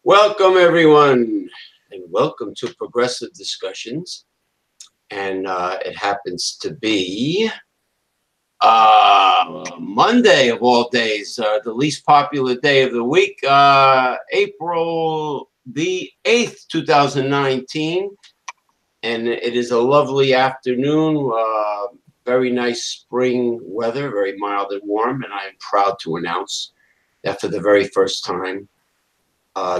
Welcome, everyone, and welcome to Progressive Discussions. And it happens to be Monday of all days, the least popular day of the week, April the 8th, 2019. And it is a lovely afternoon, very nice spring weather, very mild and warm. And I am proud to announce that for the very first time,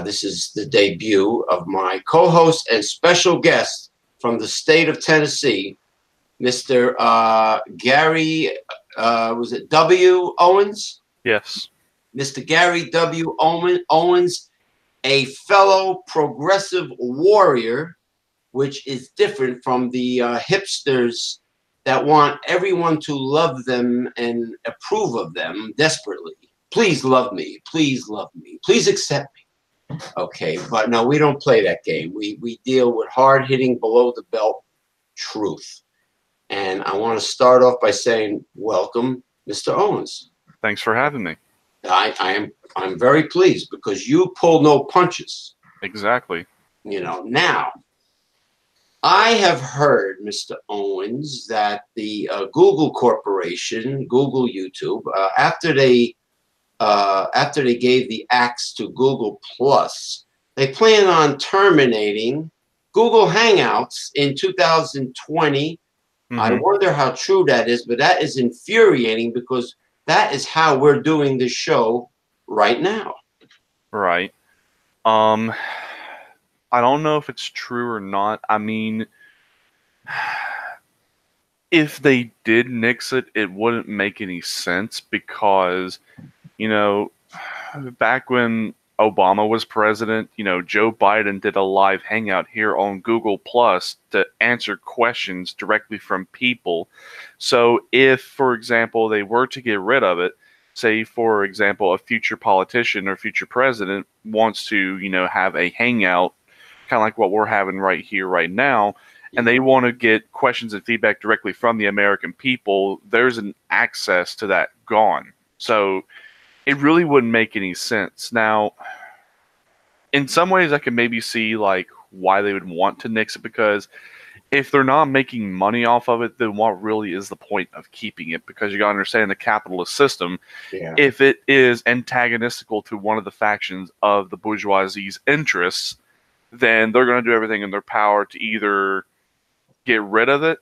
this is the debut of my co-host and special guest from the state of Tennessee, Mr. Gary, was it W. Owens? Yes. Mr. Gary W. Owens, a fellow progressive warrior, which is different from the hipsters that want everyone to love them and approve of them desperately. Please love me. Please love me. Please accept me. Okay, but no, we don't play that game. We deal with hard-hitting, below-the-belt truth. And I want to start off by saying, welcome, Mr. Owens. Thanks for having me. I'm very pleased because you pull no punches. Exactly. You know, now, I have heard, Mr. Owens, that the Google Corporation, Google YouTube, after they gave the axe to Google Plus, they plan on terminating Google Hangouts in 2020. Mm-hmm. I wonder how true that is, but that is infuriating because that is how we're doing the show right now. Right. I don't know if it's true or not. I mean, if they did nix it, it wouldn't make any sense because, you know, back when Obama was president, you know, Joe Biden did a live hangout here on Google Plus to answer questions directly from people. So if, for example, they were to get rid of it, say, for example, a future politician or future president wants to, you know, have a hangout, kind of like what we're having right here, right now, and they want to get questions and feedback directly from the American people, there's an access to that gone. So it really wouldn't make any sense. Now, in some ways, I can maybe see like why they would want to nix it, because if they're not making money off of it, then what really is the point of keeping it? Because you got to understand the capitalist system. Yeah. If it is antagonistical to one of the factions of the bourgeoisie's interests, then they're going to do everything in their power to either get rid of it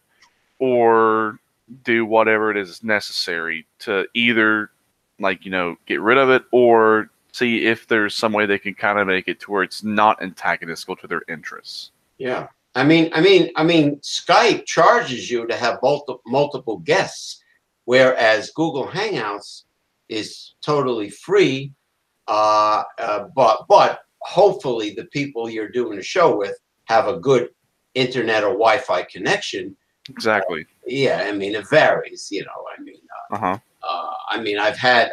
or do whatever it is necessary to either, like, you know, get rid of it or see if there's some way they can kind of make it to where it's not antagonistical to their interests. Yeah. I mean, Skype charges you to have multiple guests, whereas Google Hangouts is totally free. But hopefully the people you're doing a show with have a good internet or Wi-Fi connection. Exactly. Yeah, I mean, it varies. You know, I mean, I've had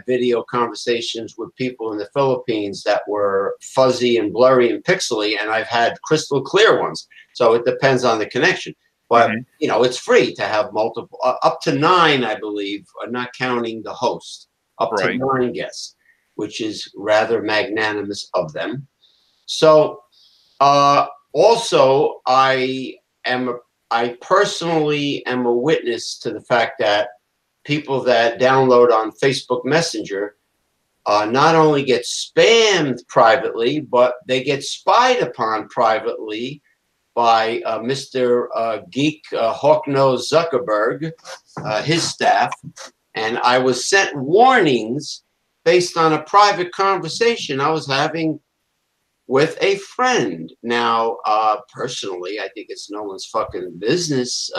video conversations with people in the Philippines that were fuzzy and blurry and pixely, and I've had crystal clear ones. So it depends on the connection. But, you know, it's free to have multiple, up to 9, I believe, not counting the host, up to 9 guests, which is rather magnanimous of them. So also, I personally am a witness to the fact that people that download on Facebook Messenger not only get spammed privately, but they get spied upon privately by Mr. Geek Hawknose Zuckerberg, his staff. And I was sent warnings based on a private conversation I was having with a friend. Now, personally, I think it's no one's fucking business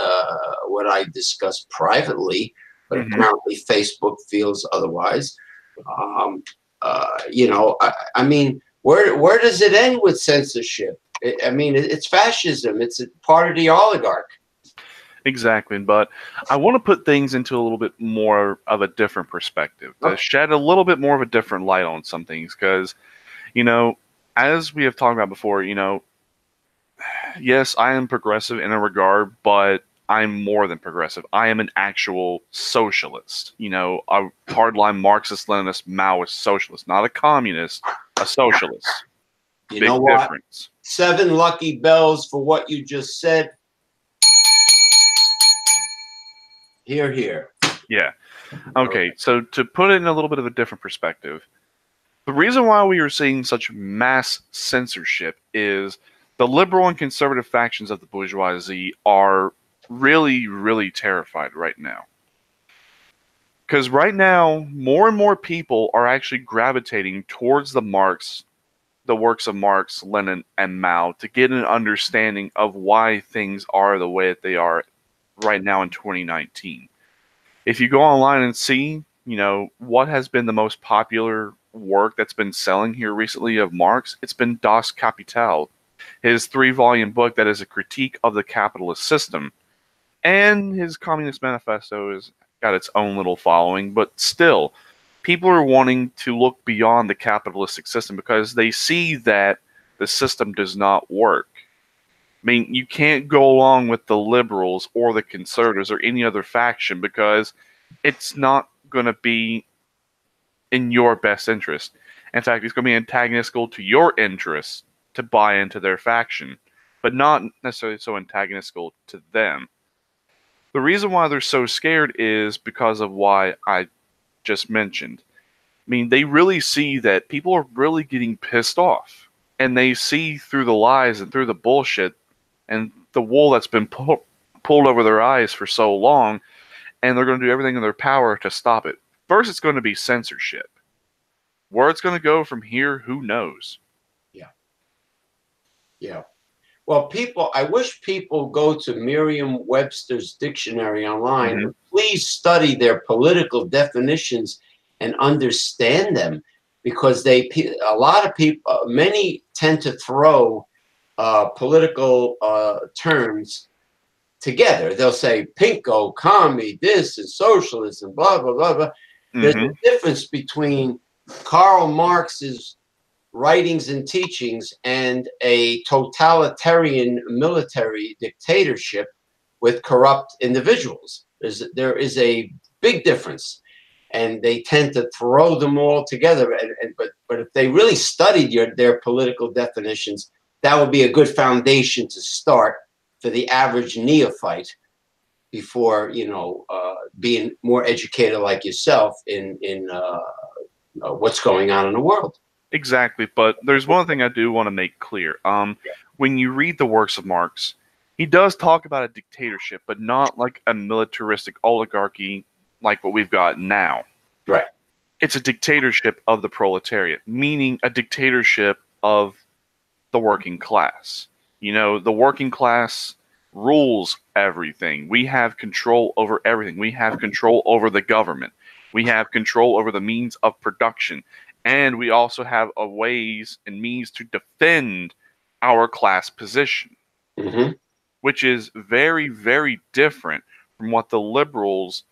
what I discuss privately. But apparently Facebook feels otherwise. You know, I mean, where does it end with censorship? I mean, it's fascism. It's a part of the oligarch. Exactly, but I want to put things into a little bit more of a different perspective, to shed a little bit more of a different light on some things, because, you know, as we have talked about before, you know, yes, I am progressive in a regard, but I'm more than progressive. I am an actual socialist, you know, a hardline Marxist, Leninist, Maoist socialist, not a communist, a socialist. You know Big what? difference. 7 lucky bells for what you just said. Here, here. Yeah. Okay, so to put it in a little bit of a different perspective, the reason why we are seeing such mass censorship is the liberal and conservative factions of the bourgeoisie are really, really terrified right now. Because right now, more and more people are actually gravitating towards the works of Marx, Lenin, and Mao to get an understanding of why things are the way that they are right now in 2019. If you go online and see, you know, what has been the most popular work that's been selling here recently of Marx, it's been Das Kapital, his 3-volume book that is a critique of the capitalist system. And his Communist Manifesto has got its own little following, but still, people are wanting to look beyond the capitalistic system because they see that the system does not work. I mean, you can't go along with the liberals or the conservatives or any other faction because it's not going to be in your best interest. In fact, it's going to be antagonistical to your interests to buy into their faction, but not necessarily so antagonistical to them. The reason why they're so scared is because of why I just mentioned. I mean, they really see that people are really getting pissed off, and they see through the lies and through the bullshit and the wool that's been pulled over their eyes for so long, and they're going to do everything in their power to stop it. First, it's going to be censorship. Where it's going to go from here, who knows? Yeah. Yeah. Well, I wish people go to Merriam-Webster's dictionary online and please study their political definitions and understand them, because a lot of people, many tend to throw political terms together. They'll say pinko, commie, this and socialism, blah, blah, blah, blah. There's a difference between Karl Marx's writings and teachings and a totalitarian military dictatorship with corrupt individuals. There is a big difference, and they tend to throw them all together. But if they really studied their political definitions, that would be a good foundation to start for the average neophyte before, you know, being more educated like yourself in what's going on in the world. Exactly, but there's one thing I do want to make clear. When you read the works of Marx, he does talk about a dictatorship, but not like a militaristic oligarchy like what we've got now. Right. It's a dictatorship of the proletariat, meaning a dictatorship of the working class. You know, the working class rules everything. We have control over everything. We have control over the government. We have control over the means of production. And we also have a ways and means to defend our class position, which is very, very different from what the liberals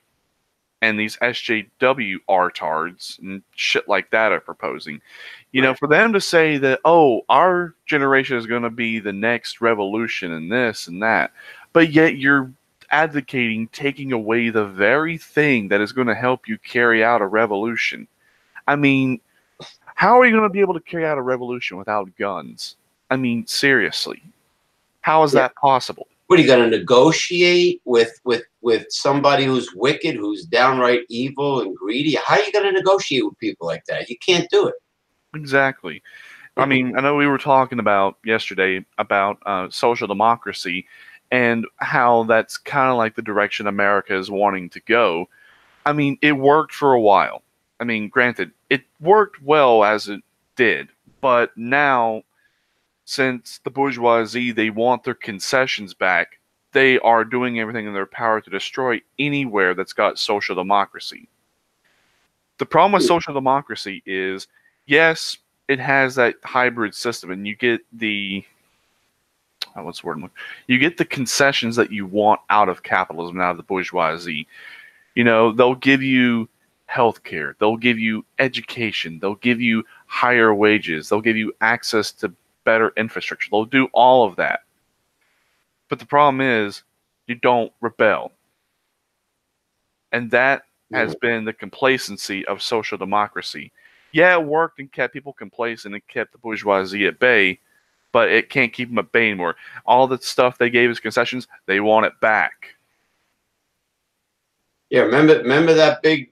and these SJW artards and shit like that are proposing. You know, for them to say that, oh, our generation is going to be the next revolution and this and that, but yet you're advocating taking away the very thing that is going to help you carry out a revolution. I mean, how are you going to be able to carry out a revolution without guns? I mean, seriously. How is that possible? What, are you going to negotiate with somebody who's wicked, who's downright evil and greedy? How are you going to negotiate with people like that? You can't do it. Exactly. I mean, I know we were talking about yesterday about social democracy and how that's kind of like the direction America is wanting to go. I mean, it worked for a while. I mean, granted, it worked well as it did, but now, since the bourgeoisie, they want their concessions back, they are doing everything in their power to destroy anywhere that's got social democracy. The problem with social democracy is, yes, it has that hybrid system, and you get the what's the word? You get the concessions that you want out of capitalism, out of the bourgeoisie. They'll give you healthcare, they'll give you education, they'll give you higher wages, they'll give you access to better infrastructure. They'll do all of that. But the problem is, you don't rebel. And that has been the complacency of social democracy. Yeah, it worked and kept people complacent and kept the bourgeoisie at bay, but it can't keep them at bay anymore. All the stuff they gave as concessions, they want it back. Yeah, remember that big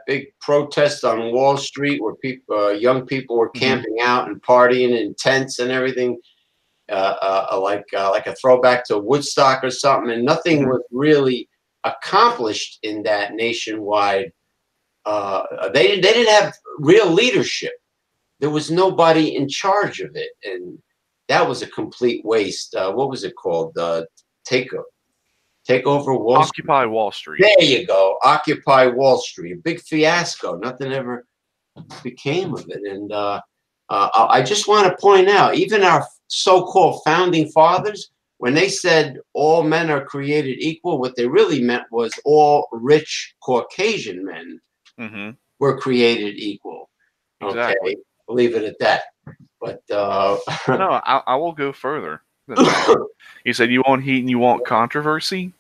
big protest on Wall Street where young people were camping out and partying in tents and everything, like a throwback to Woodstock or something, and nothing was really accomplished in that nationwide. They didn't have real leadership. There was nobody in charge of it, and that was a complete waste. What was it called? Take over Wall Street. Occupy Wall Street. There you go. Occupy Wall Street. A big fiasco. Nothing ever became of it. And I just want to point out, even our so-called founding fathers, when they said all men are created equal, what they really meant was all rich Caucasian men were created equal. Exactly. Okay, I'll leave it at that. But no, I will go further than that. You said you want heat and you want controversy,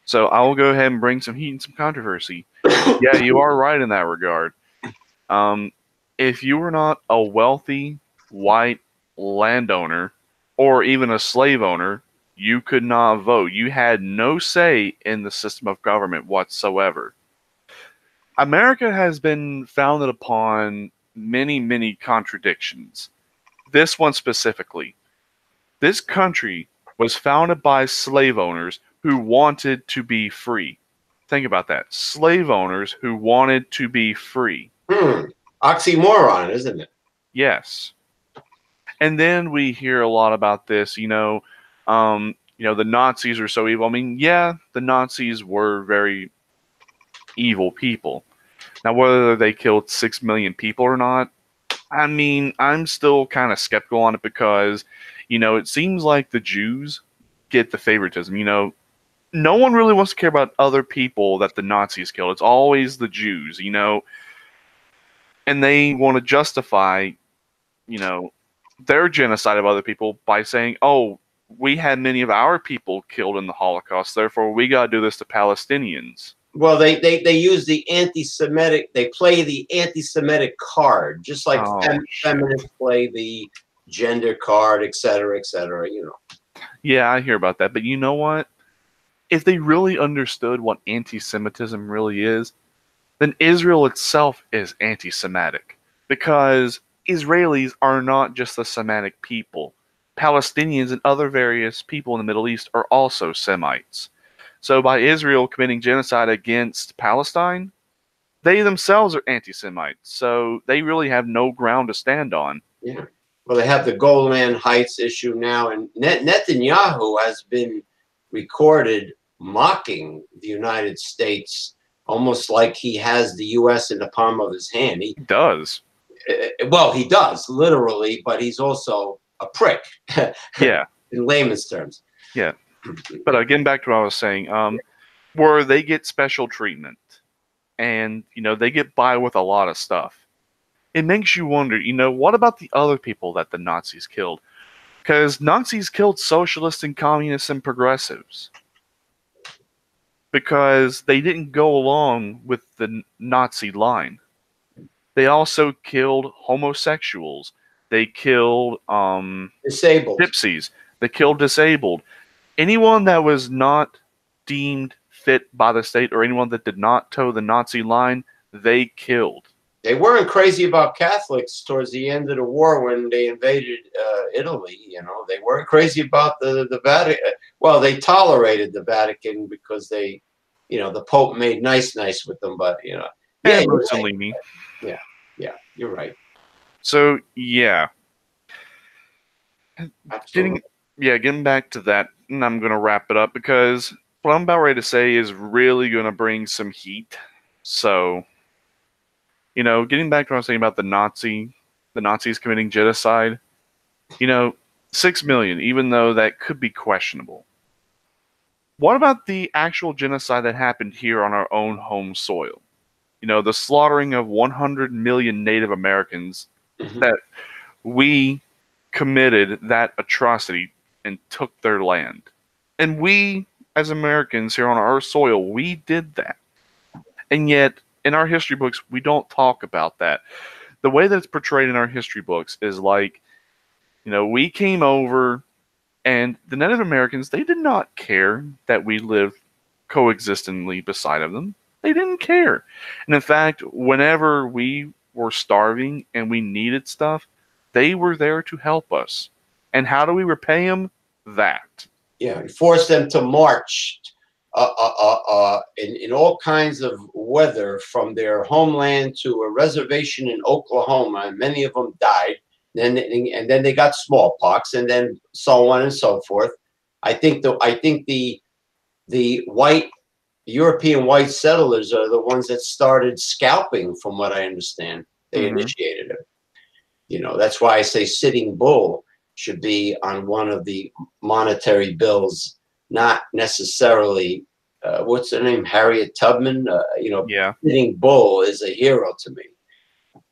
so I will go ahead and bring some heat and some controversy. Yeah, you are right in that regard. If you were not a wealthy white landowner or even a slave owner, you could not vote. You had no say in the system of government whatsoever. America has been founded upon many, many contradictions. This one specifically. This country was founded by slave owners who wanted to be free. Think about that. Slave owners who wanted to be free. Oxymoron, isn't it? Yes. And then we hear a lot about this, the Nazis are so evil. I mean, yeah, the Nazis were very evil people. Now, whether they killed 6 million people or not, I mean, I'm still kind of skeptical on it because, it seems like the Jews get the favoritism. No one really wants to care about other people that the Nazis killed. It's always the Jews, and they want to justify, their genocide of other people by saying, oh, we had many of our people killed in the Holocaust, therefore we got to do this to Palestinians. Well, they use the anti-Semitic. They play the anti-Semitic card, just like feminists play the gender card, et cetera, et cetera. Yeah, I hear about that, but you know what? If they really understood what anti-Semitism really is, then Israel itself is anti-Semitic, because Israelis are not just the Semitic people. Palestinians and other various people in the Middle East are also Semites. So by Israel committing genocide against Palestine, they themselves are anti-Semites. So they really have no ground to stand on. Yeah. Well, they have the Golan Heights issue now, and Netanyahu has been recorded mocking the United States, almost like he has the U.S. in the palm of his hand. He does. Well, he does, literally, but he's also a prick. Yeah. In layman's terms. Yeah. But getting back to what I was saying, where they get special treatment and, they get by with a lot of stuff. It makes you wonder, what about the other people that the Nazis killed? Because Nazis killed socialists and communists and progressives. Because they didn't go along with the Nazi line. They also killed homosexuals. They killed disabled gypsies. They killed disabled. Anyone that was not deemed fit by the state or anyone that did not toe the Nazi line, they killed. They weren't crazy about Catholics towards the end of the war when they invaded Italy. They weren't crazy about the Vatican. Well, they tolerated the Vatican because the Pope made nice with them. But yeah, Mussolini. Yeah, you're right. So yeah, getting back to that, and I'm gonna wrap it up because what I'm about ready to say is really gonna bring some heat. So. Getting back to what I was saying about the Nazis committing genocide, 6 million, even though that could be questionable. What about the actual genocide that happened here on our own home soil? You know, the slaughtering of 100 million Native Americans, that we committed that atrocity and took their land. And we, as Americans here on our soil, we did that. And yet, in our history books, we don't talk about that. The way that it's portrayed in our history books is like, you know, we came over, and the Native Americans, they did not care that we lived coexistently beside of them. They didn't care. And in fact, whenever we were starving and we needed stuff, they were there to help us. And how do we repay them? That. Yeah, and force them to march in all kinds of weather from their homeland to a reservation in Oklahoma, and many of them died. And then they got smallpox, and then so on and so forth. I think the white European white settlers are the ones that started scalping, from what I understand. They initiated it. You know, that's why I say Sitting Bull should be on one of the monetary bills, not necessarily, what's her name, Harriet Tubman. You know, Yeah. Sitting Bull is a hero to me,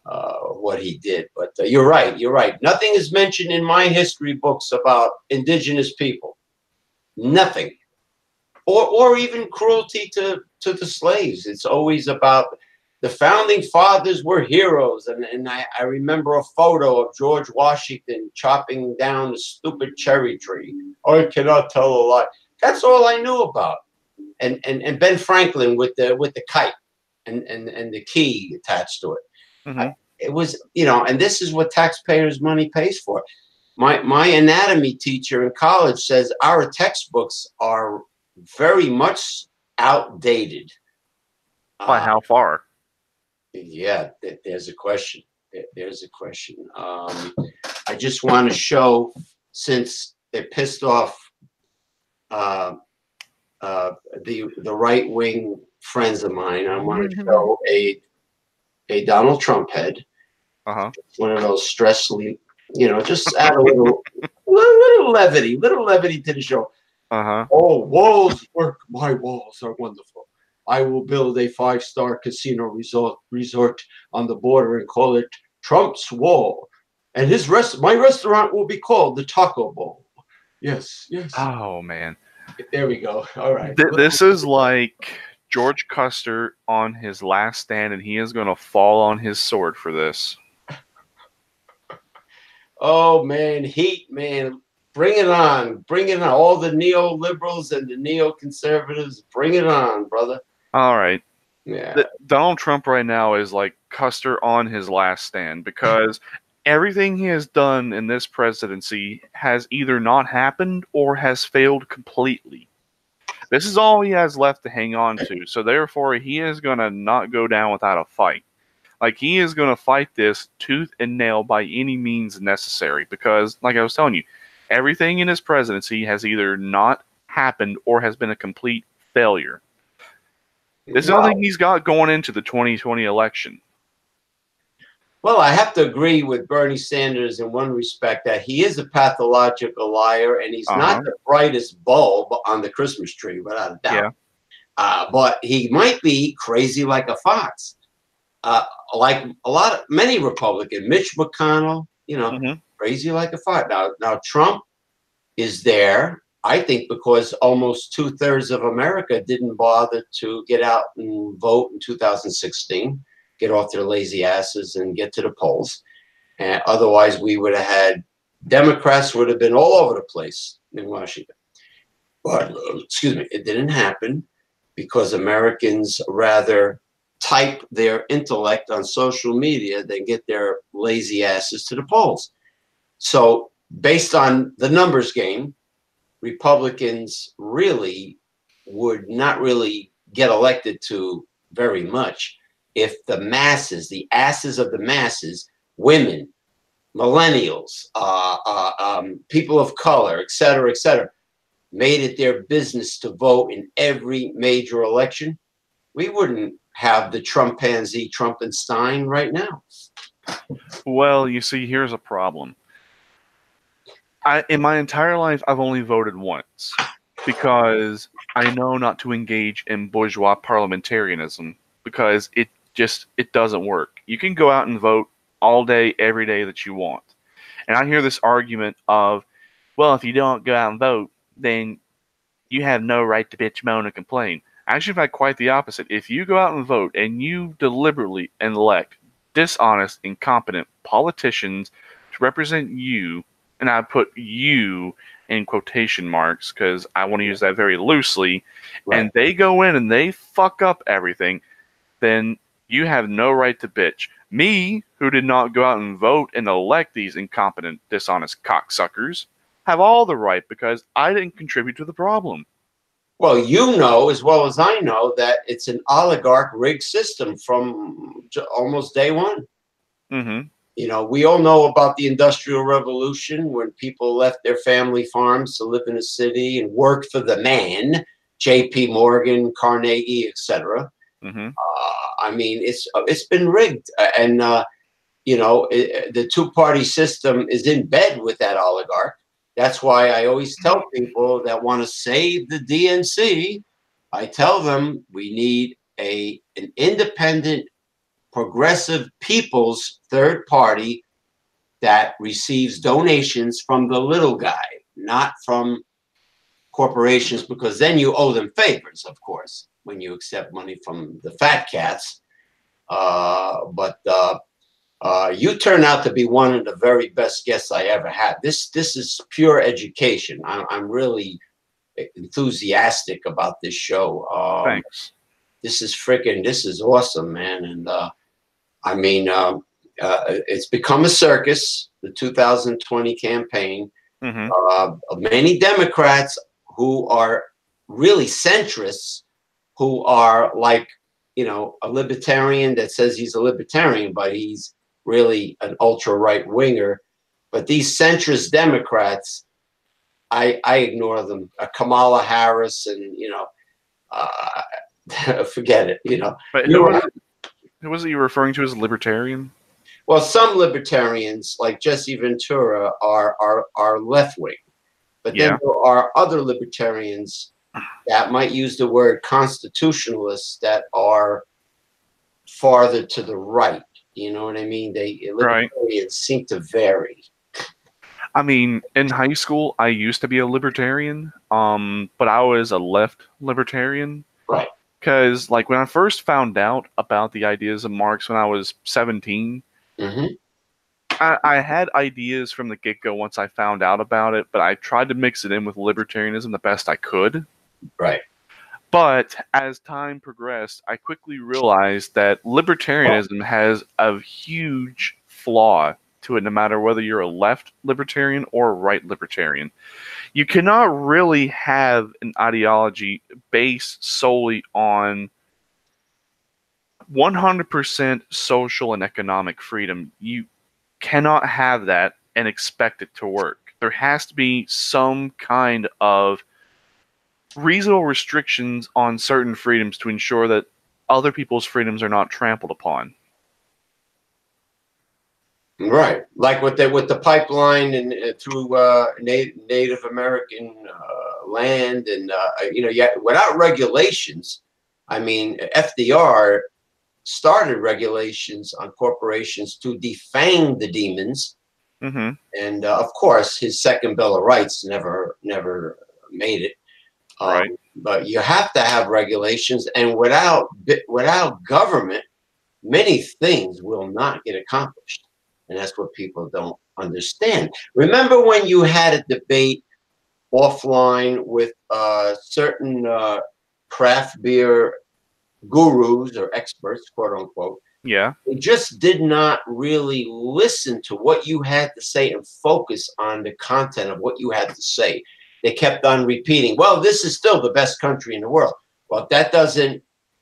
what he did. But you're right, you're right. Nothing is mentioned in my history books about indigenous people. Nothing. Or even cruelty to the slaves. It's always about the founding fathers were heroes. And I remember a photo of George Washington chopping down the stupid cherry tree. I cannot tell a lie. That's all I knew about. And Ben Franklin with the kite and the key attached to it. It was, you know, and this is what taxpayers' money pays for. My anatomy teacher in college says our textbooks are very much outdated. By how far? Yeah, there's a question. There's a question. I just want to show, since they pissed off the right wing friends of mine, I want to show a Donald Trump head. One of those stressfully, you know, just add a little levity to the show. Oh, walls work. My walls are wonderful. I will build a 5-star casino resort on the border and call it Trump's Wall. And my restaurant will be called the Taco Bowl. Yes, yes. Oh, man. There we go. All right. This is like George Custer on his last stand, and he is going to fall on his sword for this. Oh, man. Heat, man. Bring it on. Bring it on. All the neoliberals and the neoconservatives, bring it on, brother. All right. Yeah. Donald Trump right now is like Custer on his last stand, because everything he has done in this presidency has either not happened or has failed completely. This is all he has left to hang on to. So therefore, he is going to not go down without a fight. Like, he is going to fight this tooth and nail by any means necessary, because, like I was telling you, everything in his presidency has either not happened or has been a complete failure. This is the only thing he's got going into the 2020 election. Well, I have to agree with Bernie Sanders in one respect, that he is a pathological liar, and he's not the brightest bulb on the Christmas tree, without a doubt. Yeah. But he might be crazy like a fox, like many Republicans. Mitch McConnell, you know, crazy like a fox. Now Trump is there, I think, because almost 2/3 of America didn't bother to get out and vote in 2016. Get off their lazy asses and get to the polls. And otherwise, we would have had Democrats would have been all over the place in Washington. But excuse me, it didn't happen because Americans rather type their intellect on social media than get their lazy asses to the polls. So, based on the numbers game, Republicans really would not really get elected to very much if the masses, the asses of the masses, women, millennials, people of color, et cetera, made it their business to vote in every major election, we wouldn't have the Trumpanzee Trumpenstein right now. Well, you see, here's a problem. In my entire life, I've only voted once because I know not to engage in bourgeois parliamentarianism because it doesn't work. You can go out and vote all day, every day that you want. And I hear this argument of, well, if you don't go out and vote, then you have no right to bitch, moan, and complain. I actually find quite the opposite. If you go out and vote and you deliberately elect dishonest, incompetent politicians to represent you, and I put you in quotation marks because I want to use that very loosely, Right. and they go in and they fuck up everything, then you have no right to bitch. Me, who did not go out and vote and elect these incompetent, dishonest cocksuckers, have all the right because I didn't contribute to the problem. Well, you know as well as I know that it's an oligarch rigged system from almost day one. Mm-hmm. You know, we all know about the Industrial Revolution when people left their family farms to live in a city and work for the man, J.P. Morgan, Carnegie, etc. Mm-hmm. I mean, it's been rigged, and you know, the two-party system is in bed with that oligarch. That's why I always tell people that want to save the DNC, I tell them we need an independent, progressive people's third party that receives donations from the little guy, not from corporations, because then you owe them favors, of course, when you accept money from the fat cats. But you turn out to be one of the very best guests I ever had. This is pure education. I'm really enthusiastic about this show. Thanks. This is awesome, man. And I mean, it's become a circus, the 2020 campaign. Mm-hmm. Many Democrats who are really centrists, who are like, you know, a libertarian that says he's a libertarian, but he's really an ultra right winger. But these centrist Democrats, I ignore them. Kamala Harris, and you know, forget it. You know, But who was it you were referring to as a libertarian? well, some libertarians like Jesse Ventura are left wing, but then Yeah. there are other libertarians that might use the word constitutionalists that are farther to the right. You know what I mean? Right. Libertarians seem to vary. I mean, in high school, I used to be a libertarian, but I was a left libertarian. Right. Because, like, when I first found out about the ideas of Marx when I was 17, Mm-hmm. I had ideas from the get-go once I found out about it, but I tried to mix it in with libertarianism the best I could. Right. But as time progressed, I quickly realized that libertarianism has a huge flaw to it, no matter whether you're a left libertarian or a right libertarian. You cannot really have an ideology based solely on 100% social and economic freedom. You cannot have that and expect it to work. There has to be some kind of reasonable restrictions on certain freedoms to ensure that other people's freedoms are not trampled upon. Right, like with the pipeline and through Native American land, and you know, yeah, without regulations. I mean, FDR started regulations on corporations to defang the demons, Mm-hmm. and of course, his second Bill of Rights never made it. Right. But you have to have regulations, and without government, many things will not get accomplished. And that's what people don't understand. Remember when you had a debate offline with certain craft beer gurus or experts, quote unquote? Yeah. They just did not really listen to what you had to say and focus on the content of what you had to say. They kept on repeating, well, this is still the best country in the world. Well, that doesn't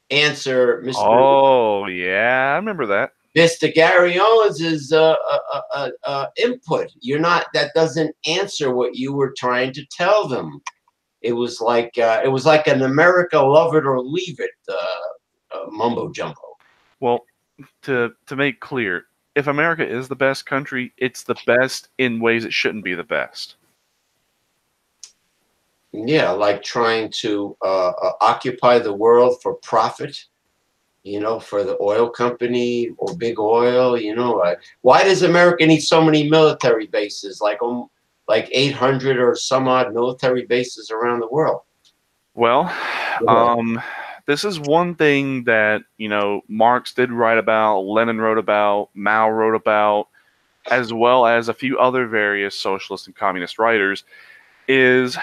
answer Oh, yeah. I remember that. Mr. Gary Owens' input. That doesn't answer what you were trying to tell them. It was like an America love it or leave it mumbo jumbo. Well, to make clear, if America is the best country, it's the best in ways it shouldn't be the best. Yeah, like trying to occupy the world for profit, for the oil company or big oil. Why does America need so many military bases, like 800 or some odd military bases around the world? Well, Yeah. this is one thing that, Marx did write about, Lenin wrote about, Mao wrote about, as well as a few other various socialist and communist writers, is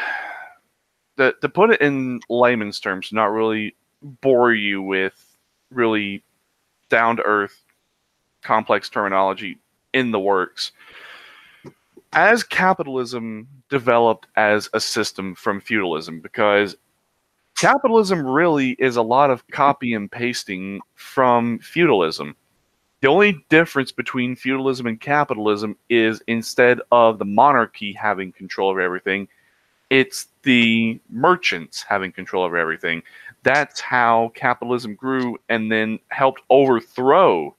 that, to put it in layman's terms, to not really bore you with really down to earth, complex terminology in the works. As capitalism developed as a system from feudalism, because capitalism really is a lot of copy and pasting from feudalism. The only difference between feudalism and capitalism is, instead of the monarchy having control of everything, it's the merchants having control over everything. That's how capitalism grew and then helped overthrow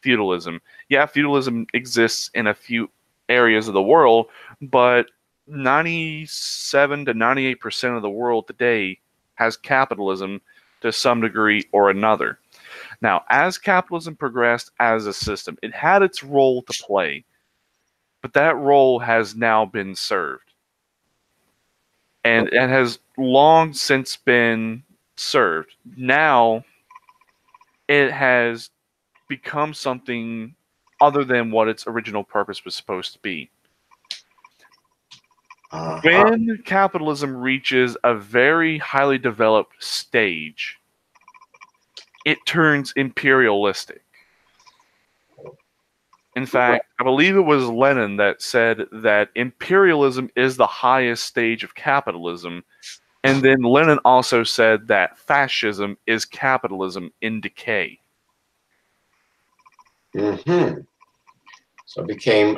feudalism. Yeah, feudalism exists in a few areas of the world, but 97 to 98% of the world today has capitalism to some degree or another. Now, as capitalism progressed as a system, it had its role to play, but that role has now been served. And it has long since been served. Now it has become something other than what its original purpose was supposed to be. Uh-huh. When capitalism reaches a very highly developed stage, it turns imperialistic. In Right. fact, I believe it was Lenin that said that imperialism is the highest stage of capitalism. And then Lenin also said that fascism is capitalism in decay. Hmm. So it became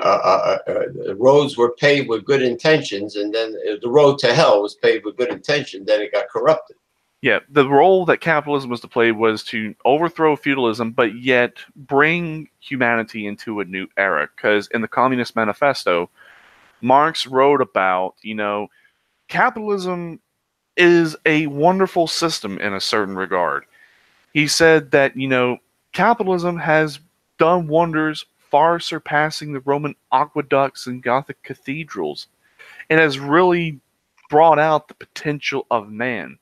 roads were paved with good intentions, and then the road to hell was paved with good intention. Then it got corrupted. Yeah, the role that capitalism was to play was to overthrow feudalism, but yet bring humanity into a new era. Because in the Communist Manifesto, Marx wrote about, capitalism is a wonderful system in a certain regard. He said that, capitalism has done wonders far surpassing the Roman aqueducts and Gothic cathedrals. It has really brought out the potential of man.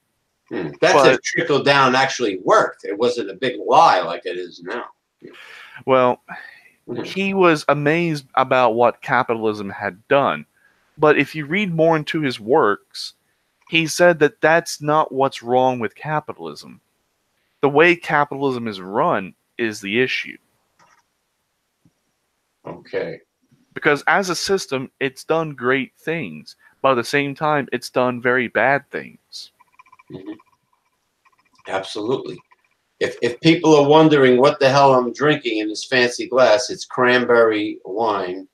That's if But, trickle down actually worked. It wasn't a big lie like it is now. well, Mhm. he was amazed about what capitalism had done. But if you read more into his works, he said that that's not what's wrong with capitalism. The way capitalism is run is the issue. Okay. Because as a system, it's done great things, but at the same time, it's done very bad things. Mhm. Absolutely. If people are wondering what the hell I'm drinking in this fancy glass, it's cranberry wine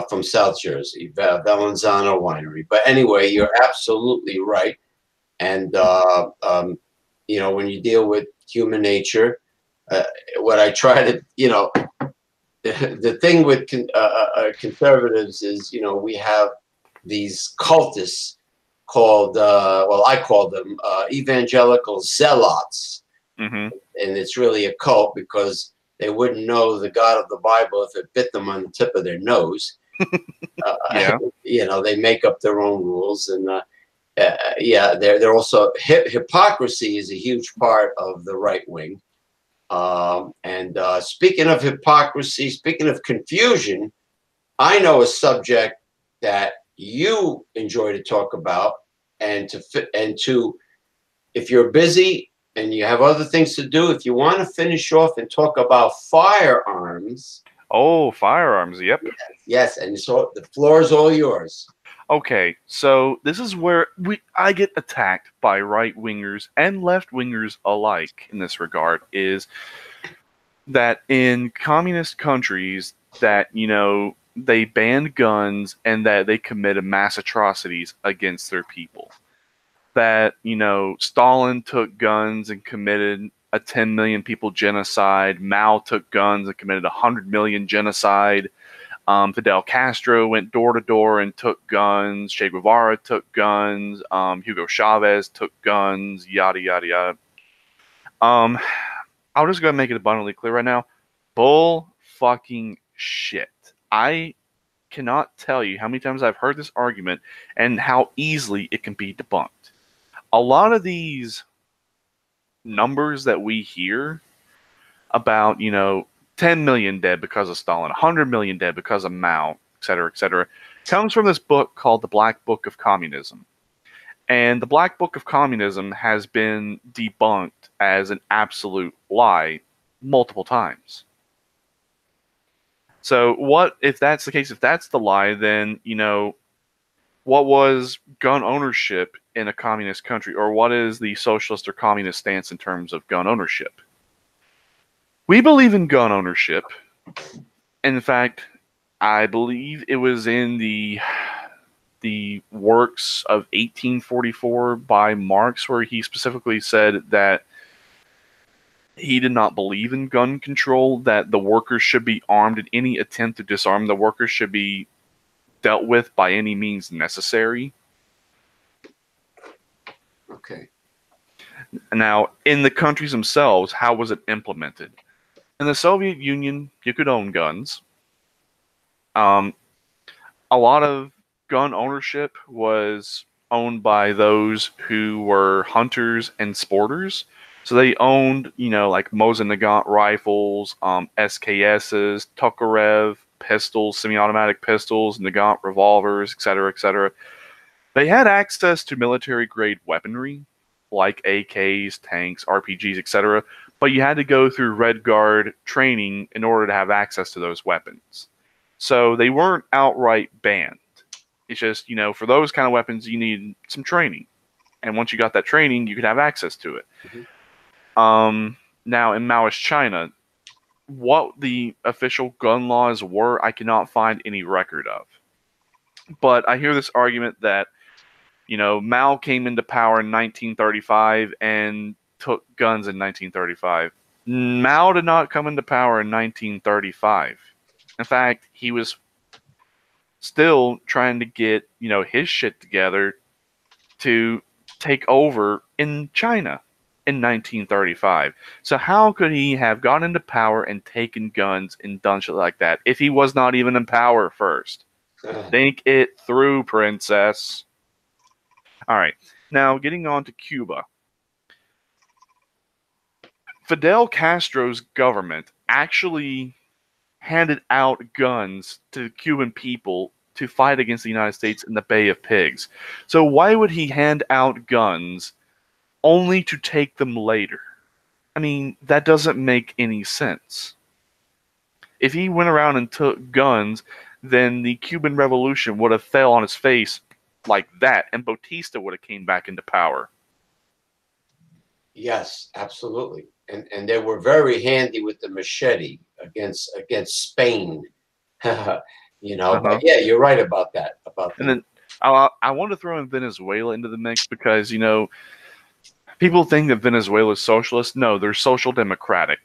from South Jersey, Valenzano Winery. But anyway, you're absolutely right. And when you deal with human nature, uh, what I try to, the thing with conservatives is, we have these cultists called, well, I call them evangelical zealots. Hmm. And it's really a cult because they wouldn't know the God of the Bible if it bit them on the tip of their nose. Yeah. They make up their own rules. And yeah, they're also hypocrisy is a huge part of the right wing. And speaking of hypocrisy, speaking of confusion, I know a subject that you enjoy to talk about, and if you're busy and you have other things to do, if you want to finish off and talk about firearms, Oh, firearms. Yep. yes, and so the floor is all yours. Okay, so this is where I get attacked by right wingers and left wingers alike in this regard, is that in communist countries that, they banned guns and that they committed mass atrocities against their people. That, Stalin took guns and committed a 10 million people genocide. Mao took guns and committed 100 million genocide. Fidel Castro went door to door and took guns. Che Guevara took guns. Hugo Chavez took guns. Yada yada yada. I'll just go ahead and make it abundantly clear right now. Bull fucking shit. I cannot tell you how many times I've heard this argument and how easily it can be debunked. A lot of these numbers that we hear about, 10 million dead because of Stalin, 100 million dead because of Mao, etc., comes from this book called The Black Book of Communism. And the Black Book of Communism has been debunked as an absolute lie multiple times. So what if that's the case? If that's the lie, then, what was gun ownership in a communist country? Or what is the socialist or communist stance in terms of gun ownership? We believe in gun ownership. In fact, I believe it was in the works of 1844 by Marx, where he specifically said that he did not believe in gun control, that the workers should be armed, and any attempt to disarm the workers should be dealt with by any means necessary. Okay. Now, in the countries themselves, how was it implemented? In the Soviet Union, you could own guns. A lot of gun ownership was owned by those who were hunters and sporters. So they owned, like Mosin-Nagant rifles, SKSs, Tokarev pistols, semi-automatic pistols, Nagant revolvers, etc., etc. They had access to military-grade weaponry, like AKs, tanks, RPGs, etc., but you had to go through Red Guard training in order to have access to those weapons. So they weren't outright banned. It's just, for those kind of weapons, you need some training. And once you got that training, you could have access to it. Mm-hmm. Now, in Maoist China, what the official gun laws were, I cannot find any record of. But I hear this argument that, Mao came into power in 1935 and took guns in 1935. Mao did not come into power in 1935. In fact, he was still trying to get, his shit together to take over in China in 1935. So how could he have gotten into power and taken guns and done shit like that if he was not even in power first? Think it through, princess. All right. Now, getting on to Cuba. Fidel Castro's government actually handed out guns to the Cuban people to fight against the United States in the Bay of Pigs. So why would he hand out guns only to take them later? I mean, that doesn't make any sense. If he went around and took guns, then the Cuban Revolution would have fell on its face like that, and Batista would have came back into power. Yes, absolutely. And they were very handy with the machete against Spain. But yeah, you're right about that. And then I want to throw in Venezuela into the mix because, people think that Venezuela is socialist. No, they're social democratic.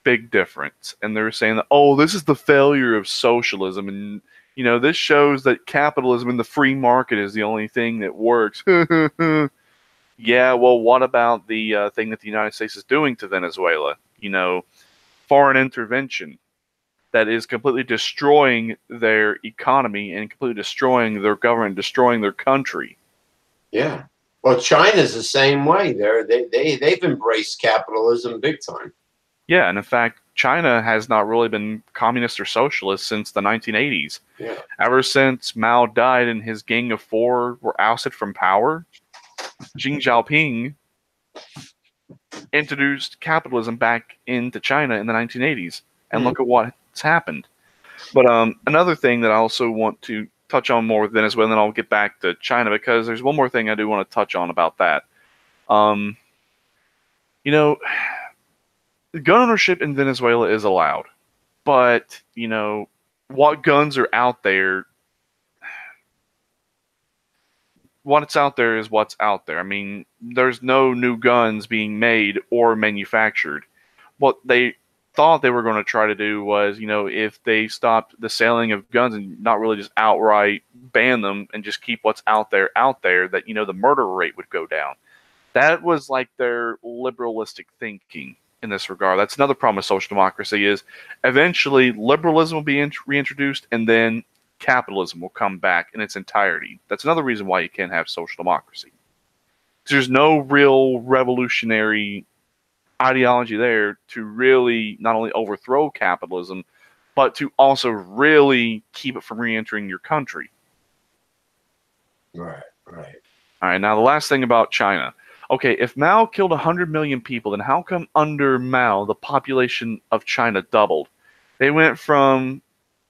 Big difference. And they're saying that, oh, this is the failure of socialism. And, this shows that capitalism and the free market is the only thing that works. Yeah, well, what about the thing that the United States is doing to Venezuela? Foreign intervention that is completely destroying their economy and completely destroying their government, destroying their country. Yeah. Well, China's the same way. They've embraced capitalism big time. Yeah, and in fact, China has not really been communist or socialist since the 1980s. Yeah. Ever since Mao died and his Gang of Four were ousted from power, Xi Jinping introduced capitalism back into China in the 1980s. And look at what's happened. But another thing that I also want to touch on more with Venezuela, and then I'll get back to China, because there's one more thing I do want to touch on about that. Gun ownership in Venezuela is allowed. But, what guns are out there, what's out there is what's out there. I mean, there's no new guns being made or manufactured. What they thought they were going to try to do was, if they stopped the selling of guns and not really just outright ban them and just keep what's out there, that, the murder rate would go down. That was like their liberalistic thinking in this regard. That's another problem with social democracy is eventually liberalism will be reintroduced and then capitalism will come back in its entirety. That's another reason why you can't have social democracy. There's no real revolutionary ideology there to really not only overthrow capitalism, but to also really keep it from re-entering your country. Right, right. All right, now the last thing about China. Okay, if Mao killed 100 million people, then how come under Mao the population of China doubled? They went from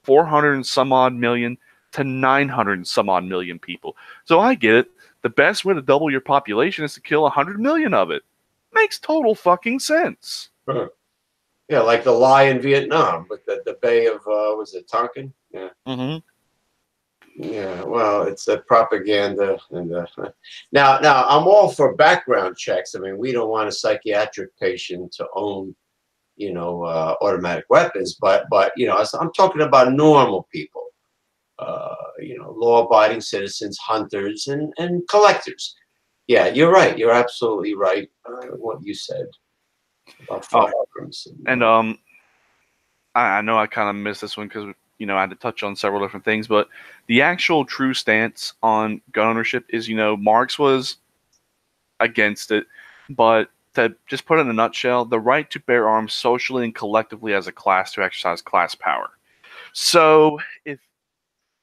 400 and some odd million to 900 and some odd million people. So I get it. The best way to double your population is to kill 100 million of it. Makes total fucking sense. Huh. Yeah, like the lie in Vietnam with the Bay of, was it Tonkin? Yeah. Mm-hmm. Yeah, well, it's a propaganda, and now I'm all for background checks. I mean, we don't want a psychiatric patient to own, automatic weapons, but I'm talking about normal people, law-abiding citizens, hunters, and collectors. Yeah, you're right. You're absolutely right. What you said about firearms. And I know I kind of missed this one because I had to touch on several different things, but the actual true stance on gun ownership is, Marx was against it, but to just put it in a nutshell, the right to bear arms socially and collectively as a class to exercise class power. So if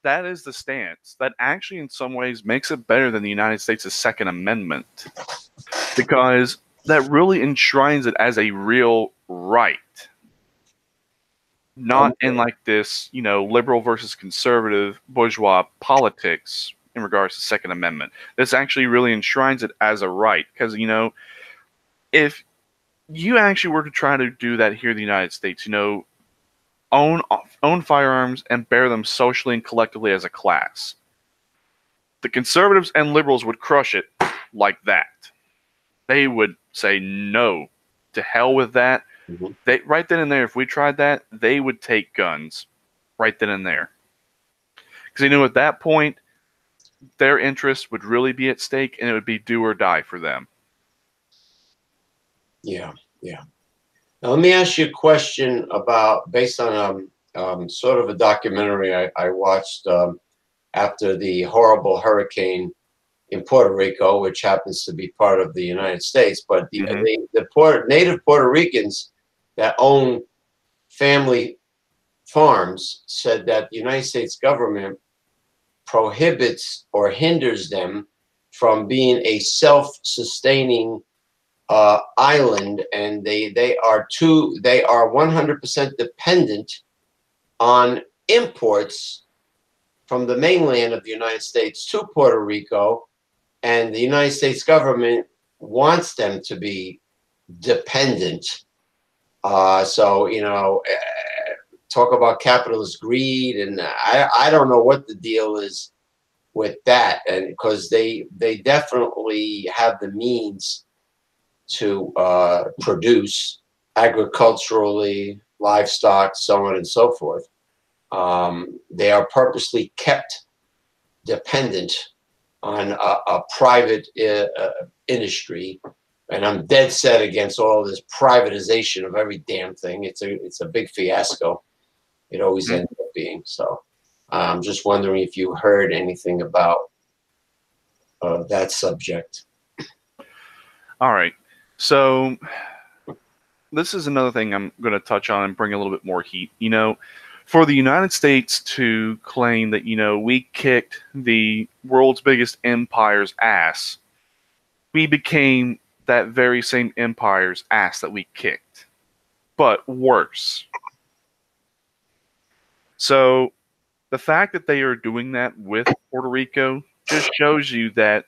that is the stance, that actually in some ways makes it better than the United States' Second Amendment, because that really enshrines it as a real right. Not in like this, liberal versus conservative bourgeois politics in regards to Second Amendment. This actually really enshrines it as a right. Because, if you actually were to try to do that here in the United States, own firearms and bear them socially and collectively as a class, the conservatives and liberals would crush it like that. They would say, no, to hell with that. Mm-hmm. They right then and there, if we tried that, they would take guns right then and there. Because they knew at that point, their interests would really be at stake, and it would be do or die for them. Yeah, yeah. Now, let me ask you a question based on sort of a documentary I watched after the horrible hurricane in Puerto Rico, which happens to be part of the United States. But the native Puerto Ricans that own family farms said that the United States government prohibits or hinders them from being a self-sustaining island, and they are 100% dependent on imports from the mainland of the United States to Puerto Rico, and the United States government wants them to be dependent. Talk about capitalist greed, and I don't know what the deal is with that, and because they definitely have the means to produce agriculturally, livestock, so on and so forth. They are purposely kept dependent on a private industry, and I'm dead set against all this privatization of every damn thing. It's a big fiasco. It always ends up being. So I'm just wondering if you heard anything about that subject. All right. So this is another thing I'm going to touch on and bring a little bit more heat. For the United States to claim that, we kicked the world's biggest empire's ass, we became that very same empire's ass that we kicked, but worse. So the fact that they are doing that with Puerto Rico just shows you that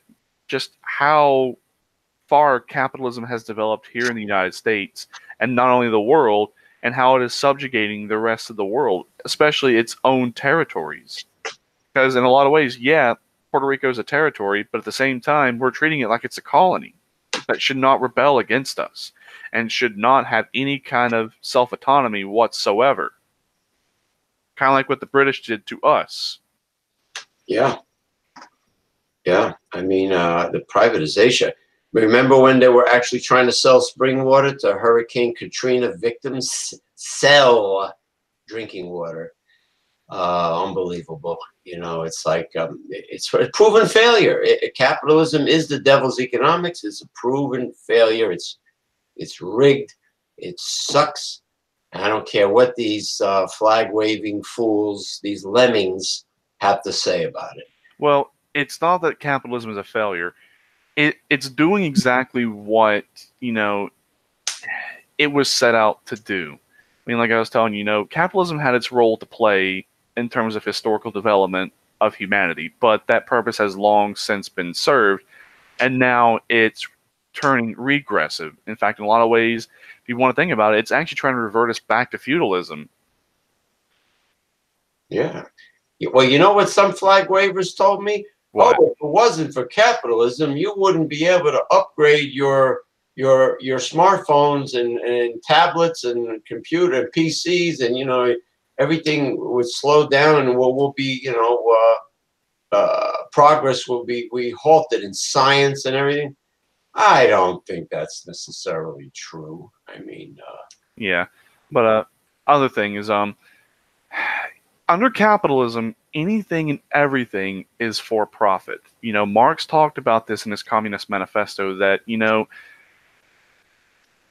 just how far capitalism has developed here in the United States, and not only the world, and how it is subjugating the rest of the world, especially its own territories. Because in a lot of ways, yeah, Puerto Rico is a territory, but at the same time, we're treating it like it's a colony. that should not rebel against us and should not have any kind of self-autonomy whatsoever. Kind of like what the British did to us. Yeah. Yeah. I mean, the privatization. Remember when they were actually trying to sell spring water to Hurricane Katrina victims? Sell drinking water. Unbelievable. You know, it's like it's a proven failure. Capitalism is the devil's economics. It's a proven failure. It's rigged. It sucks. And I don't care what these flag waving fools, these lemmings, have to say about it. Well, it's not that capitalism is a failure. It's doing exactly what, it was set out to do. I mean, like I was telling you, capitalism had its role to play in terms of historical development of humanity, but that purpose has long since been served, and now it's turning regressive. In fact, in a lot of ways, if you want to think about it, it's actually trying to revert us back to feudalism. Yeah. Well, you know what some flag wavers told me? What? Oh, if it wasn't for capitalism, you wouldn't be able to upgrade your smartphones and tablets and computer PCs, and everything would slow down, and we'll be progress will be halted in science and everything. I don't think that's necessarily true. I mean, Yeah, but other thing is, under capitalism, anything and everything is for profit. Marx talked about this in his Communist Manifesto that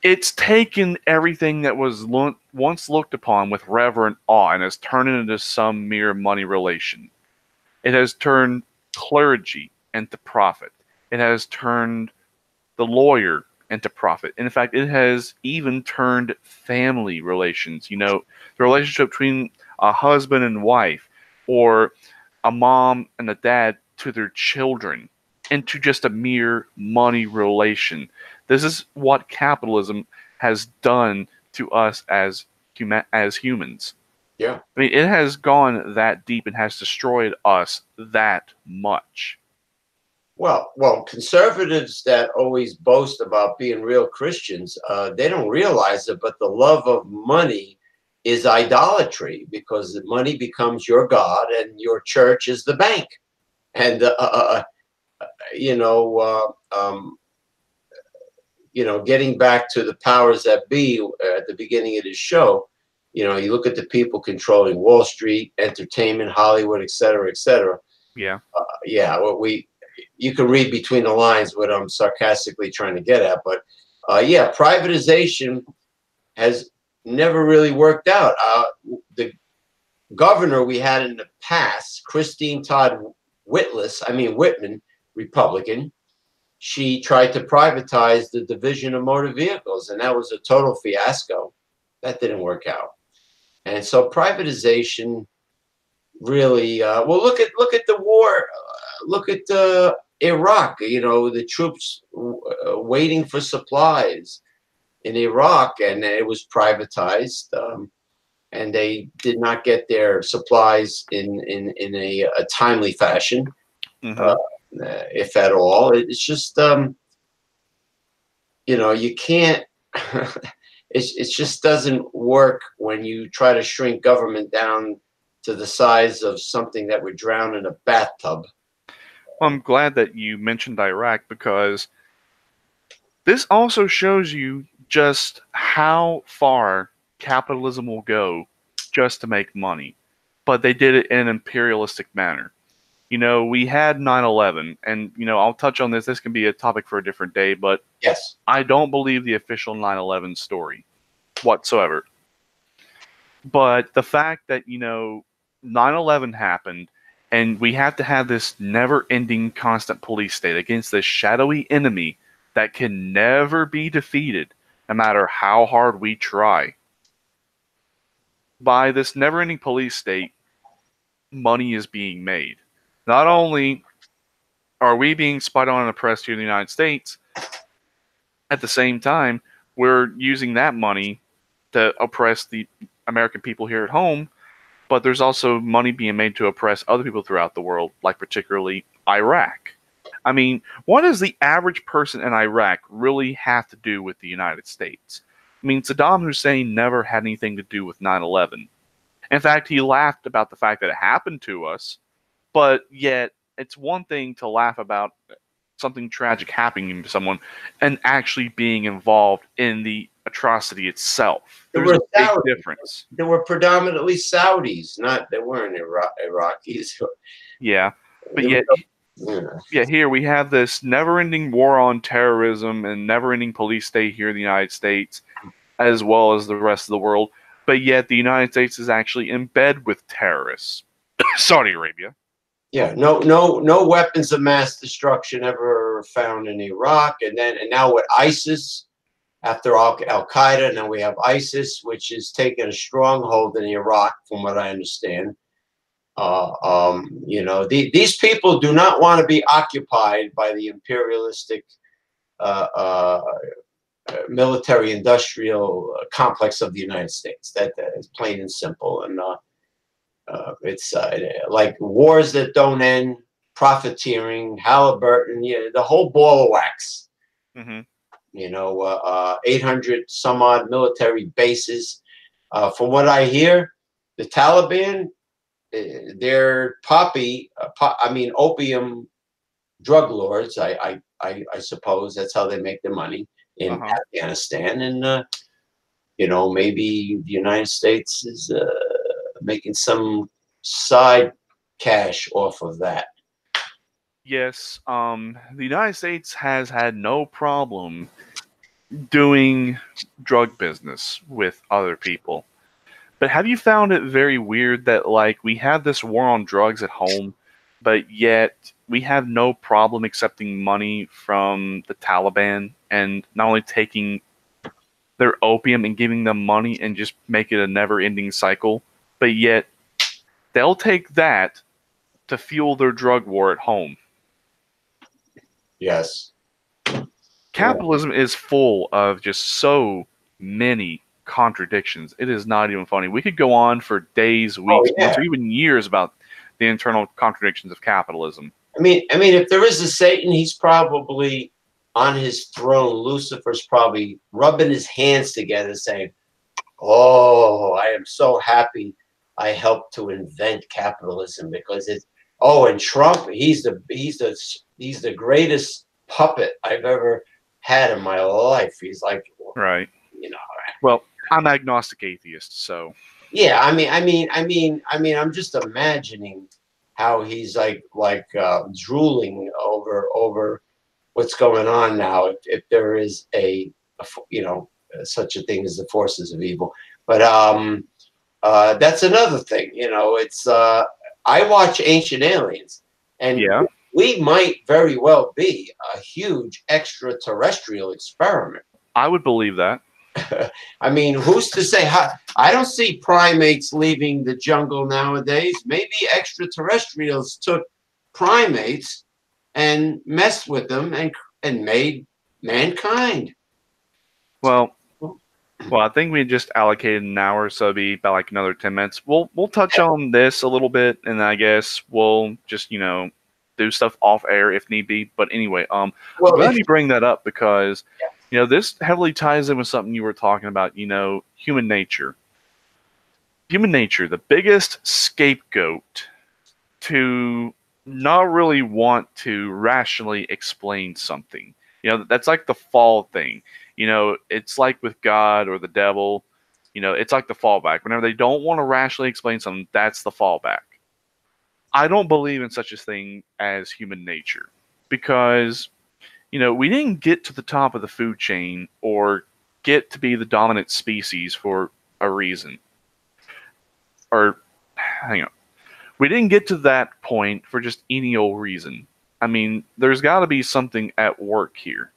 it's taken everything that was once looked upon with reverent awe and has turned it into some mere money relation. It has turned clergy into profit. It has turned the lawyer into profit. In fact, it has even turned family relations, the relationship between a husband and wife, or a mom and a dad to their children, into just a mere money relation. This is what capitalism has done to us as humans. yeah. I mean, it has gone that deep and has destroyed us that much. Well, conservatives that always boast about being real Christians, they don't realize it, but the love of money is idolatry, because the money becomes your God and your church is the bank. And, you know, getting back to the powers that be at the beginning of this show, you look at the people controlling Wall Street, entertainment, Hollywood, et cetera, et cetera. Yeah. Yeah, you can read between the lines what I'm sarcastically trying to get at, but yeah, privatization has never really worked out. The governor we had in the past, Christine Todd Whitman, Republican, she tried to privatize the division of motor vehicles, and that was a total fiasco. That didn't work out. And so privatization really, well, look at the war. Look at Iraq. The troops waiting for supplies in Iraq, and it was privatized, and they did not get their supplies in a timely fashion, Mm-hmm. if at all. It's just you can't. It just doesn't work when you try to shrink government down to the size of something that would drown in a bathtub. Well, I'm glad that you mentioned Iraq, because this also shows you just how far capitalism will go just to make money. But they did it in an imperialistic manner. We had 9/11, and, I'll touch on this. This can be a topic for a different day, but Yes. I don't believe the official 9/11 story whatsoever. But the fact that, 9/11 happened, and we have to have this never-ending constant police state against this shadowy enemy that can never be defeated, no matter how hard we try. By this never-ending police state, money is being made. Not only are we being spied on and oppressed here in the United States, at the same time, we're using that money to oppress the American people here at home, but there's also money being made to oppress other people throughout the world, like particularly Iraq. I mean, what does the average person in Iraq really have to do with the United States? I mean, Saddam Hussein never had anything to do with 9/11. In fact, he laughed about the fact that it happened to us, but yet it's one thing to laugh about something tragic happening to someone and actually being involved in the atrocity itself. There There's were a big Saudis. difference. There were predominantly Saudis, not they weren't Iraqis. Yeah, but There was yet, yeah. yeah, here we have this never-ending war on terrorism and never-ending police state here in the United States, as well as the rest of the world. But yet, the United States is actually in bed with terrorists. Saudi Arabia. Yeah, no weapons of mass destruction ever found in Iraq, and now with ISIS, after Al Qaeda, now we have ISIS, which is taking a stronghold in Iraq, from what I understand. These people do not want to be occupied by the imperialistic uh, uh, military-industrial complex of the United States. That is plain and simple, and it's like wars that don't end, profiteering, Halliburton, the whole ball of wax. Mm-hmm. 800 some odd military bases. From what I hear, the Taliban, they're opium drug lords. I suppose that's how they make their money in Afghanistan, and maybe the United States is making some side cash off of that. Yes, the United States has had no problem doing drug business with other people. But have you found it very weird that, like, we have this war on drugs at home, but yet we have no problem accepting money from the Taliban and not only taking their opium and giving them money and just make it a never-ending cycle, but yet they'll take that to fuel their drug war at home. Yes. Capitalism is full of just so many contradictions. It is not even funny. We could go on for days, weeks, months, or even years about the internal contradictions of capitalism. I mean, if there is a Satan, he's probably on his throne. Lucifer's probably rubbing his hands together, saying, "Oh, I am so happy I helped to invent capitalism because it's." Oh, and Trump, he's the greatest puppet I've ever had in my life. He's like, right. Well, I'm agnostic atheist, so. Yeah, I'm just imagining how he's like drooling over what's going on now. If there is such a thing as the forces of evil, but that's another thing. It's I watch Ancient Aliens, and we might very well be a huge extraterrestrial experiment. I would believe that. I mean, who's to say? I don't see primates leaving the jungle nowadays. Maybe extraterrestrials took primates and messed with them and made mankind. Well, I think we just allocated an hour, so it'll be about like another 10 minutes. We'll touch on this a little bit, and I guess we'll just do stuff off air if need be. But anyway, I'm glad you bring that up because this heavily ties in with something you were talking about. Human nature. Human nature, the biggest scapegoat to not really want to rationally explain something. That's like the fall thing. It's like with God or the devil, it's like the fallback. Whenever they don't want to rationally explain something, that's the fallback. I don't believe in such a thing as human nature because, we didn't get to the top of the food chain or get to be the dominant species for a reason. Or, hang on. We didn't get to that point for just any old reason. I mean, there's got to be something at work here.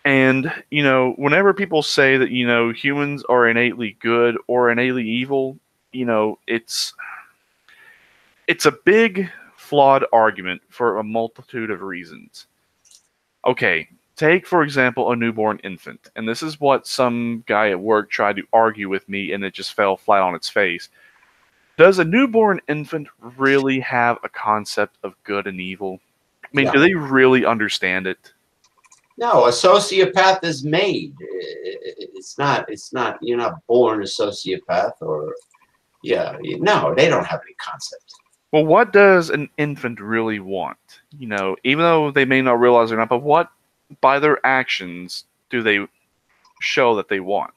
And, whenever people say that, humans are innately good or innately evil, it's a big, flawed argument for a multitude of reasons. Okay, take, for example, a newborn infant. And this is what some guy at work tried to argue with me, and it just fell flat on its face. Does a newborn infant really have a concept of good and evil? I mean, Yeah. do they really understand it? No, a sociopath is made. It's not. It's not. You're not born a sociopath, or yeah. No, they don't have any concept. Well, what does an infant really want? You know, even though they may not realize it or not, but what, by their actions, do they show that they want?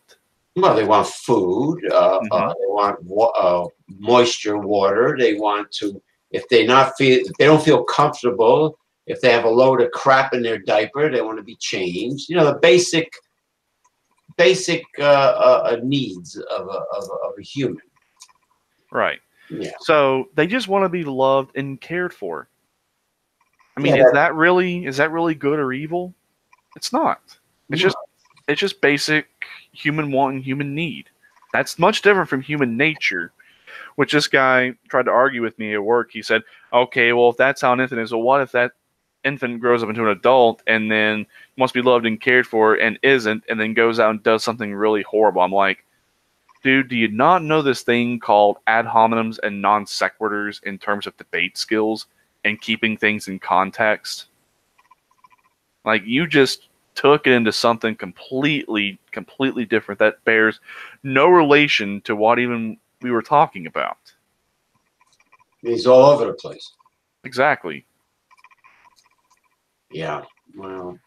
Well, they want food. Hmm. They want moisture, water. They want to. If they don't feel comfortable, if they have a load of crap in their diaper, they want to be changed. You know, the basic needs of a human. Right. Yeah. So they just want to be loved and cared for. I mean, Yeah. is that really good or evil? It's not. It's No. just basic human want and human need. That's much different from human nature, which this guy tried to argue with me at work. He said, "Okay, well, if that's how an infant is, well, what if that infant grows up into an adult and then wants to be loved and cared for and isn't, and then goes out and does something really horrible?" I'm like, dude, do you not know this thing called ad hominems and non sequiturs in terms of debate skills and keeping things in context? Like, you just took it into something completely different that bears no relation to what even we were talking about. He's all over the place. Exactly. Yeah. Well,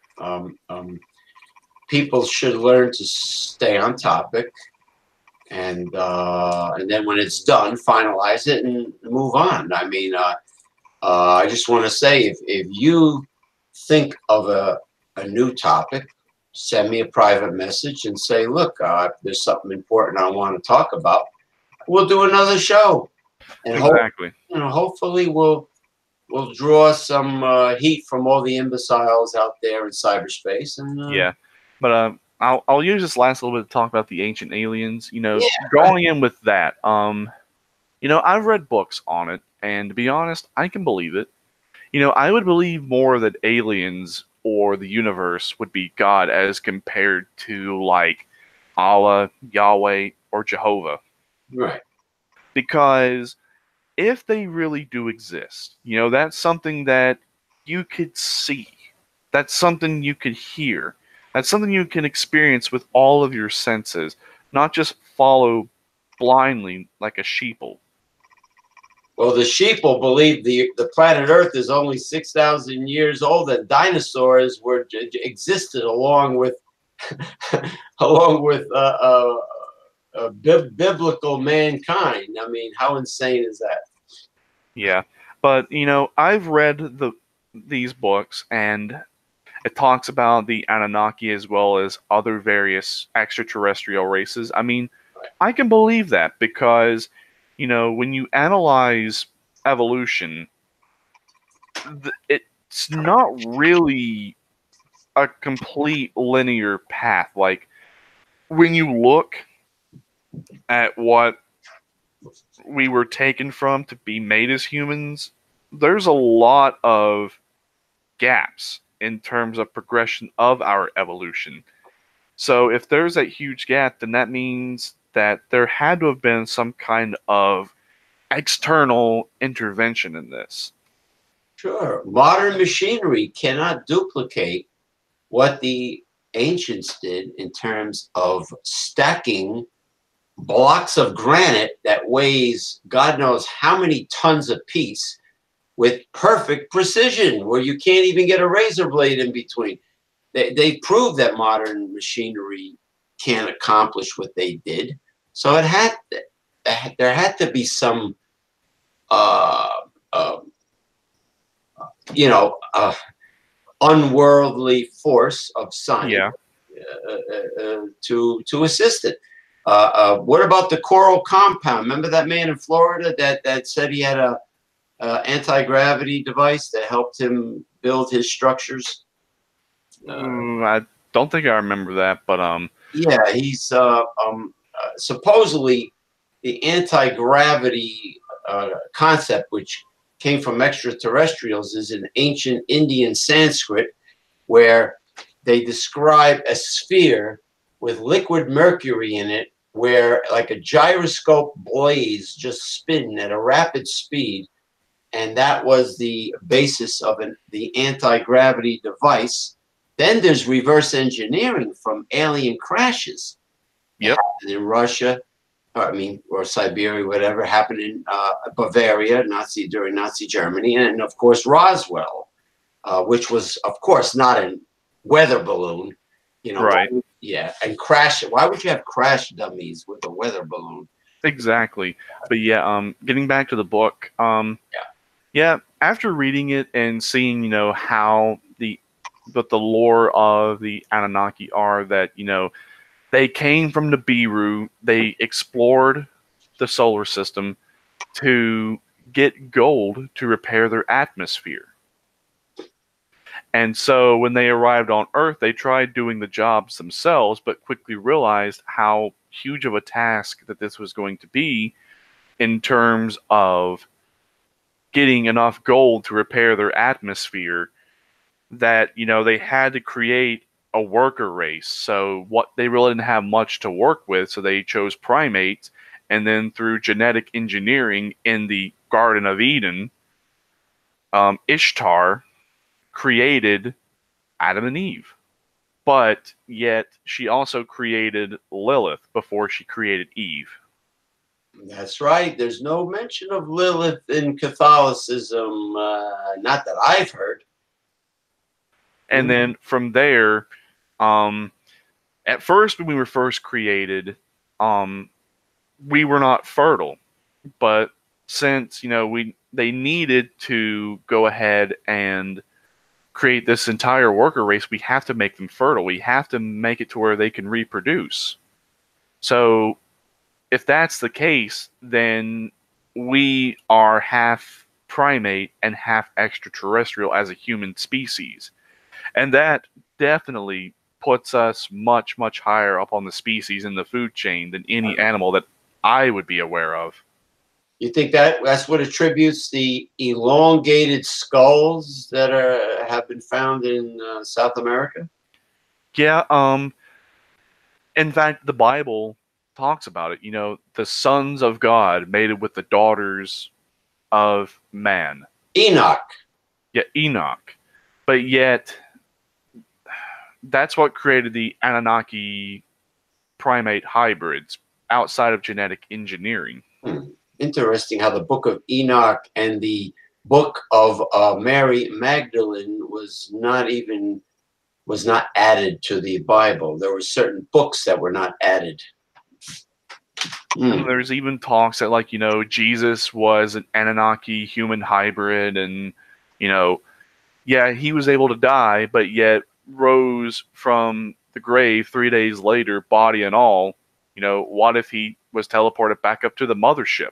people should learn to stay on topic, and then when it's done, finalize it and move on. I mean, I just want to say, if you think of a new topic, send me a private message and say, look, there's something important I want to talk about. We'll do another show, and Exactly. hopefully we'll draw some heat from all the imbeciles out there in cyberspace. And Yeah. But I'll use this last little bit to talk about the ancient aliens. You know, yeah, going in with that, I've read books on it, and to be honest, I can believe it. You know, I would believe more that aliens or the universe would be God as compared to like Allah, Yahweh, or Jehovah. right. Because if they really do exist, that's something that you could see. That's something you could hear. That's something you can experience with all of your senses, not just follow blindly like a sheeple. Well, the sheep will believe the planet Earth is only 6,000 years old, and dinosaurs existed along with along with biblical mankind. I mean, how insane is that? Yeah, but I've read these books, and it talks about the Anunnaki as well as other various extraterrestrial races. I mean, I can believe that because, when you analyze evolution, it's not really a complete linear path. Like, when you look at what we were taken from to be made as humans, there's a lot of gaps in terms of progression of our evolution. So if there's that huge gap, then that means that there had to have been some kind of external intervention in this. Sure, modern machinery cannot duplicate what the ancients did in terms of stacking blocks of granite that weighs God knows how many tons apiece with perfect precision, where you can't even get a razor blade in between. They proved that modern machinery can't accomplish what they did. So there had to be some, uh, uh, uh, unworldly force of science Yeah. to assist it. What about the coral compound? Remember that man in Florida that said he had a anti-gravity device that helped him build his structures? I don't think I remember that, but Yeah, he's supposedly the anti-gravity concept, which came from extraterrestrials, is in ancient Indian Sanskrit, where they describe a sphere with liquid mercury in it, where like a gyroscope blaze just spin at a rapid speed, and that was the basis of the anti-gravity device. Then there's reverse engineering from alien crashes. It Yep. happened in Russia, or Siberia, whatever, happened in Bavaria, during Nazi Germany, and of course Roswell, which was, of course, not a weather balloon. Right. Yeah, and crash. Why would you have crash dummies with a weather balloon? Exactly. But yeah, getting back to the book, yeah, after reading it and seeing, how the lore of the Anunnaki are that, they came from the Nibiru, they explored the solar system to get gold to repair their atmosphere. And so when they arrived on Earth, they tried doing the jobs themselves, but quickly realized how huge of a task that this was going to be in terms of getting enough gold to repair their atmosphere, that they had to create a worker race. So what they really didn't have much to work with, so they chose primates, and then through genetic engineering in the Garden of Eden, Ishtar created Adam and Eve. But yet she also created Lilith before she created Eve. That's right. There's no mention of Lilith in Catholicism, not that I've heard. And then from there, at first when we were first created, we were not fertile. But since they needed to go ahead and create this entire worker race, we have to make them fertile. We have to make it to where they can reproduce. So if that's the case, then we are half primate and half extraterrestrial as a human species. And that definitely puts us much, much higher up on the species in the food chain than any animal that I would be aware of. You think that's what attributes the elongated skulls that have been found in South America? Yeah, in fact, the Bible talks about it. The sons of God mated with the daughters of man. Enoch. Yeah, Enoch. But yet, that's what created the Anunnaki primate hybrids outside of genetic engineering. Interesting how the book of Enoch and the book of Mary Magdalene was not added to the Bible. There were certain books that were not added. And there's even talks that Jesus was an Anunnaki human hybrid, and yeah, he was able to die, but yet rose from the grave 3 days later, body and all. What if he was teleported back up to the mothership?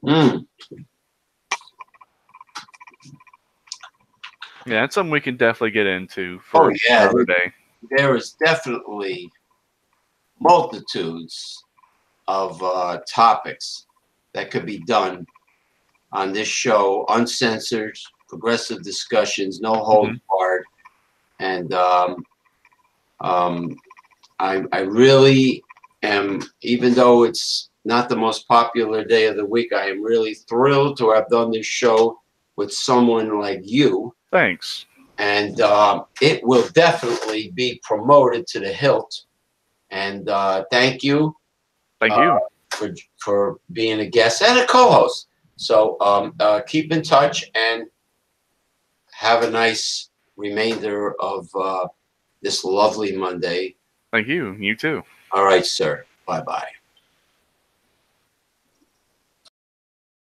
Yeah, that's something we can definitely get into for another day. There is definitely multitudes of topics that could be done on this show, uncensored, progressive discussions, no hold barred, and I really am, even though it's not the most popular day of the week, I am really thrilled to have done this show with someone like you. Thanks. And it will definitely be promoted to the hilt. And thank you. Thank you. For being a guest and a co-host. So keep in touch and have a nice remainder of this lovely Monday. Thank you. You too. All right, sir. Bye-bye.